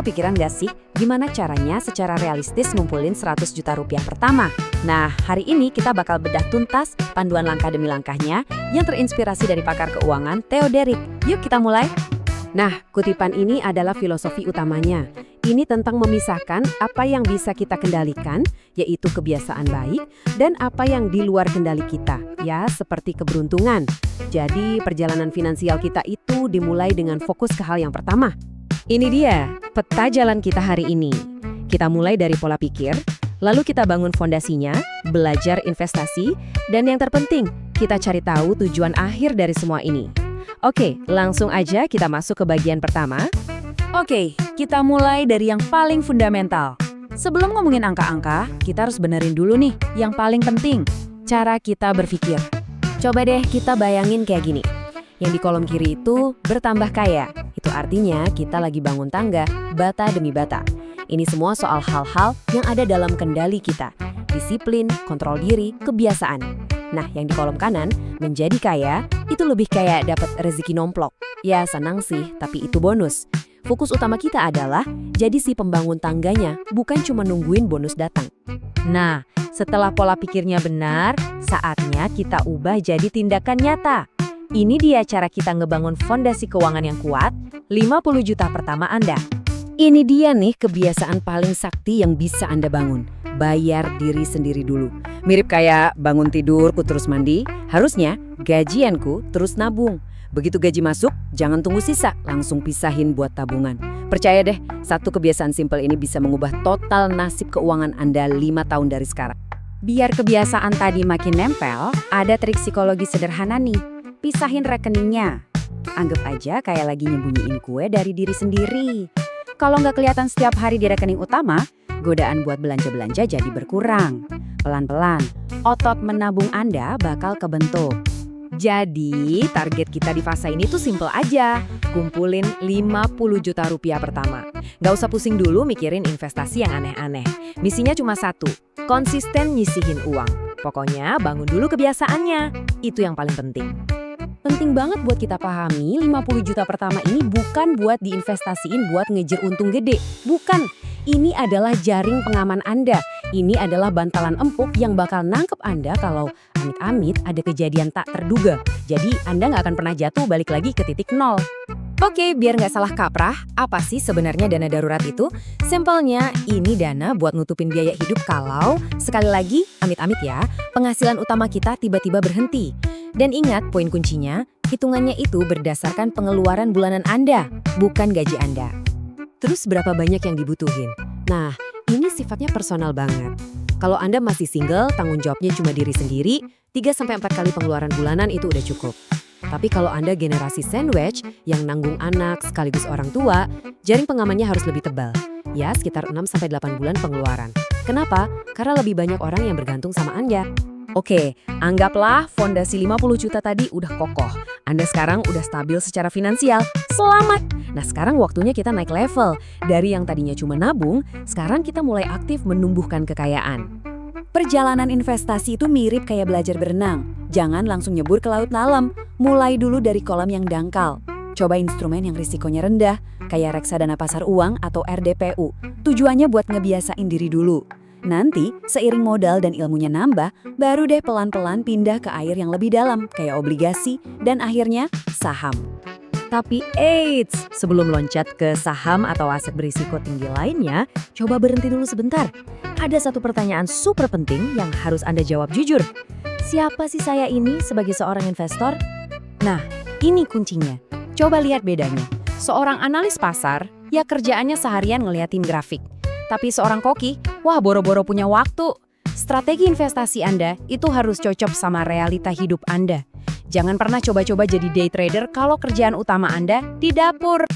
kepikiran gak sih gimana caranya secara realistis ngumpulin 100 juta rupiah pertama? Nah, hari ini kita bakal bedah tuntas panduan langkah demi langkahnya yang terinspirasi dari pakar keuangan Theo Derrick. Yuk kita mulai. Nah, kutipan ini adalah filosofi utamanya. Ini tentang memisahkan apa yang bisa kita kendalikan, yaitu kebiasaan baik, dan apa yang di luar kendali kita, ya seperti keberuntungan. Jadi, perjalanan finansial kita itu dimulai dengan fokus ke hal yang pertama. Ini dia, peta jalan kita hari ini. Kita mulai dari pola pikir, lalu kita bangun fondasinya, belajar investasi, dan yang terpenting, kita cari tahu tujuan akhir dari semua ini. Oke, langsung aja kita masuk ke bagian pertama. Oke, kita mulai dari yang paling fundamental. Sebelum ngomongin angka-angka, kita harus benerin dulu nih yang paling penting, cara kita berpikir. Coba deh kita bayangin kayak gini. Yang di kolom kiri itu bertambah kaya. Itu artinya kita lagi bangun tangga, bata demi bata. Ini semua soal hal-hal yang ada dalam kendali kita. Disiplin, kontrol diri, kebiasaan. Nah, yang di kolom kanan, menjadi kaya, itu lebih kayak dapat rezeki nomplok. Ya, senang sih, tapi itu bonus. Fokus utama kita adalah jadi si pembangun tangganya, bukan cuma nungguin bonus datang. Nah, setelah pola pikirnya benar, saatnya kita ubah jadi tindakan nyata. Ini dia cara kita ngebangun fondasi keuangan yang kuat, 50 juta pertama Anda. Ini dia nih kebiasaan paling sakti yang bisa Anda bangun. Bayar diri sendiri dulu. Mirip kayak bangun tidurku terus mandi, harusnya gajianku terus nabung. Begitu gaji masuk, jangan tunggu sisa, langsung pisahin buat tabungan. Percaya deh, satu kebiasaan simpel ini bisa mengubah total nasib keuangan Anda 5 tahun dari sekarang. Biar kebiasaan tadi makin nempel, ada trik psikologi sederhana nih. Pisahin rekeningnya. Anggap aja kayak lagi nyembunyiin kue dari diri sendiri. Kalau nggak kelihatan setiap hari di rekening utama, godaan buat belanja-belanja jadi berkurang. Pelan-pelan, otot menabung Anda bakal kebentuk. Jadi, target kita di fase ini tuh simple aja. Kumpulin 50 juta rupiah pertama. Nggak usah pusing dulu mikirin investasi yang aneh-aneh. Misinya cuma satu, konsisten nyisihin uang. Pokoknya bangun dulu kebiasaannya. Itu yang paling penting. Penting banget buat kita pahami 50 juta pertama ini bukan buat diinvestasiin buat ngejar untung gede. Bukan. Ini adalah jaring pengaman Anda. Ini adalah bantalan empuk yang bakal nangkep Anda kalau amit-amit ada kejadian tak terduga. Jadi Anda nggak akan pernah jatuh balik lagi ke titik nol. Oke, biar nggak salah kaprah, apa sih sebenarnya dana darurat itu? Simpelnya, ini dana buat nutupin biaya hidup kalau, sekali lagi, amit-amit ya, penghasilan utama kita tiba-tiba berhenti. Dan ingat poin kuncinya, hitungannya itu berdasarkan pengeluaran bulanan Anda, bukan gaji Anda. Terus berapa banyak yang dibutuhin? Nah, ini sifatnya personal banget. Kalau Anda masih single, tanggung jawabnya cuma diri sendiri, 3-4 kali pengeluaran bulanan itu udah cukup. Tapi kalau Anda generasi sandwich yang nanggung anak sekaligus orang tua, jaring pengamannya harus lebih tebal. Ya, sekitar 6-8 bulan pengeluaran. Kenapa? Karena lebih banyak orang yang bergantung sama Anda. Oke, anggaplah fondasi 50 juta tadi udah kokoh. Anda sekarang udah stabil secara finansial. Selamat! Nah, sekarang waktunya kita naik level. Dari yang tadinya cuma nabung, sekarang kita mulai aktif menumbuhkan kekayaan. Perjalanan investasi itu mirip kayak belajar berenang. Jangan langsung nyebur ke laut dalam. Mulai dulu dari kolam yang dangkal. Coba instrumen yang risikonya rendah, kayak reksadana pasar uang atau RDPU. Tujuannya buat ngebiasain diri dulu. Nanti, seiring modal dan ilmunya nambah, baru deh pelan-pelan pindah ke air yang lebih dalam, kayak obligasi, dan akhirnya saham. Tapi eits, sebelum loncat ke saham atau aset berisiko tinggi lainnya, coba berhenti dulu sebentar. Ada satu pertanyaan super penting yang harus Anda jawab jujur. Siapa sih saya ini sebagai seorang investor? Nah, ini kuncinya. Coba lihat bedanya. Seorang analis pasar, ya kerjaannya seharian ngeliatin grafik. Tapi seorang koki, wah boro-boro punya waktu. Strategi investasi Anda itu harus cocok sama realita hidup Anda. Jangan pernah coba-coba jadi day trader kalau kerjaan utama Anda di dapur.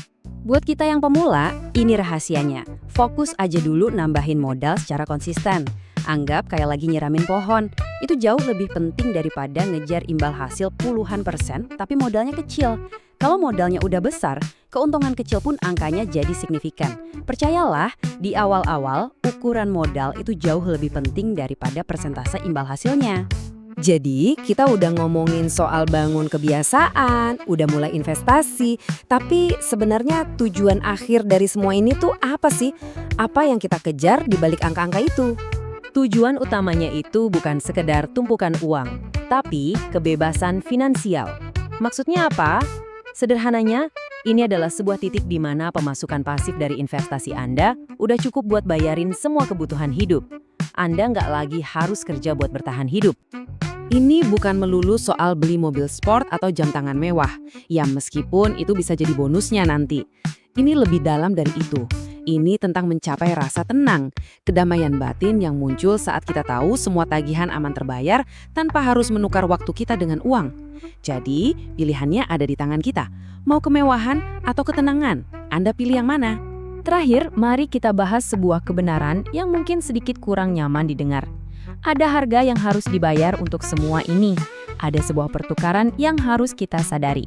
Buat kita yang pemula, ini rahasianya. Fokus aja dulu nambahin modal secara konsisten. Anggap kayak lagi nyiramin pohon. Itu jauh lebih penting daripada ngejar imbal hasil puluhan persen tapi modalnya kecil. Kalau modalnya udah besar, keuntungan kecil pun angkanya jadi signifikan. Percayalah, di awal-awal ukuran modal itu jauh lebih penting daripada persentase imbal hasilnya. Jadi, kita udah ngomongin soal bangun kebiasaan, udah mulai investasi, tapi sebenarnya tujuan akhir dari semua ini tuh apa sih? Apa yang kita kejar di balik angka-angka itu? Tujuan utamanya itu bukan sekedar tumpukan uang, tapi kebebasan finansial. Maksudnya apa? Sederhananya, ini adalah sebuah titik di mana pemasukan pasif dari investasi Anda udah cukup buat bayarin semua kebutuhan hidup. Anda nggak lagi harus kerja buat bertahan hidup. Ini bukan melulu soal beli mobil sport atau jam tangan mewah, ya meskipun itu bisa jadi bonusnya nanti. Ini lebih dalam dari itu. Ini tentang mencapai rasa tenang, kedamaian batin yang muncul saat kita tahu semua tagihan aman terbayar tanpa harus menukar waktu kita dengan uang. Jadi, pilihannya ada di tangan kita. Mau kemewahan atau ketenangan? Anda pilih yang mana? Terakhir, mari kita bahas sebuah kebenaran yang mungkin sedikit kurang nyaman didengar. Ada harga yang harus dibayar untuk semua ini. Ada sebuah pertukaran yang harus kita sadari.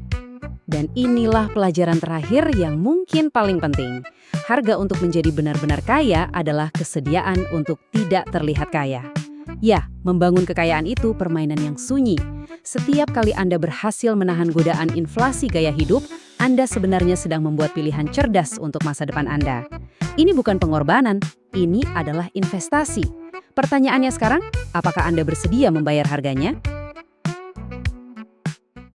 Dan inilah pelajaran terakhir yang mungkin paling penting. Harga untuk menjadi benar-benar kaya adalah kesediaan untuk tidak terlihat kaya. Ya, membangun kekayaan itu permainan yang sunyi. Setiap kali Anda berhasil menahan godaan inflasi gaya hidup, Anda sebenarnya sedang membuat pilihan cerdas untuk masa depan Anda. Ini bukan pengorbanan, ini adalah investasi. Pertanyaannya sekarang, apakah Anda bersedia membayar harganya?